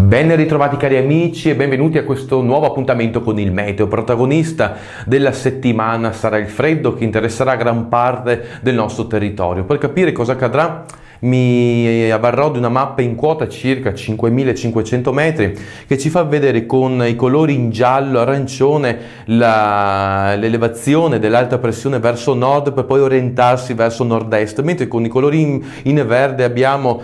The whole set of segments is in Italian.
Ben ritrovati cari amici e benvenuti a questo nuovo appuntamento con il meteo. Protagonista della settimana sarà il freddo che interesserà gran parte del nostro territorio. Per capire cosa accadrà mi avvarrò di una mappa in quota circa 5.500 metri che ci fa vedere con i colori in giallo arancione l'elevazione dell'alta pressione verso nord per poi orientarsi verso nord-est, mentre con i colori in verde abbiamo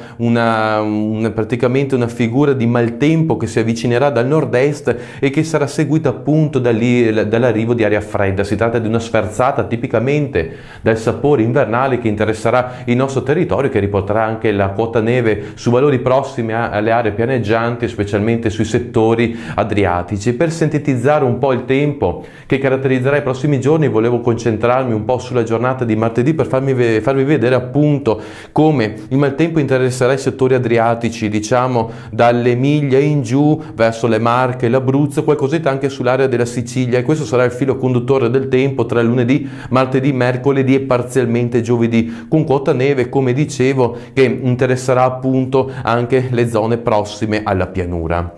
praticamente una figura di maltempo che si avvicinerà dal nord-est e che sarà seguita appunto dall'arrivo di aria fredda. Si tratta di una sferzata tipicamente dal sapore invernale che interesserà il nostro territorio, che riporterà anche la quota neve su valori prossimi alle aree pianeggianti, specialmente sui settori adriatici. Per sintetizzare un po' il tempo che caratterizzerà i prossimi giorni, volevo concentrarmi un po' sulla giornata di martedì per farvi vedere appunto come il maltempo interesserà i settori adriatici, diciamo dall'Emilia in giù verso le Marche e l'Abruzzo, qualcosetta anche sull'area della Sicilia, e questo sarà il filo conduttore del tempo tra lunedì, martedì, mercoledì e parzialmente giovedì, con quota neve, come dicevo, che interesserà appunto anche le zone prossime alla pianura.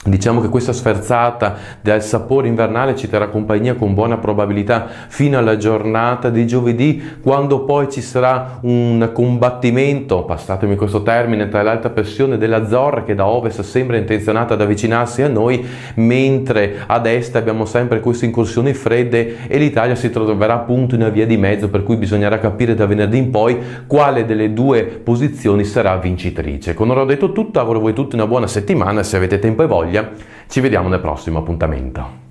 Diciamo che questa sferzata del sapore invernale ci terrà compagnia con buona probabilità fino alla giornata di giovedì, quando poi ci sarà un combattimento, passatemi questo termine, tra l'alta pressione dell'Azzorra che da ovest sembra intenzionata ad avvicinarsi a noi, mentre ad est abbiamo sempre queste incursioni fredde e l'Italia si troverà appunto in una via di mezzo, per cui bisognerà capire da venerdì in poi quale delle due posizioni sarà vincitrice. Con ora ho detto tutto, auguro a voi tutti una buona settimana, se avete tempo e voglia ci vediamo nel prossimo appuntamento.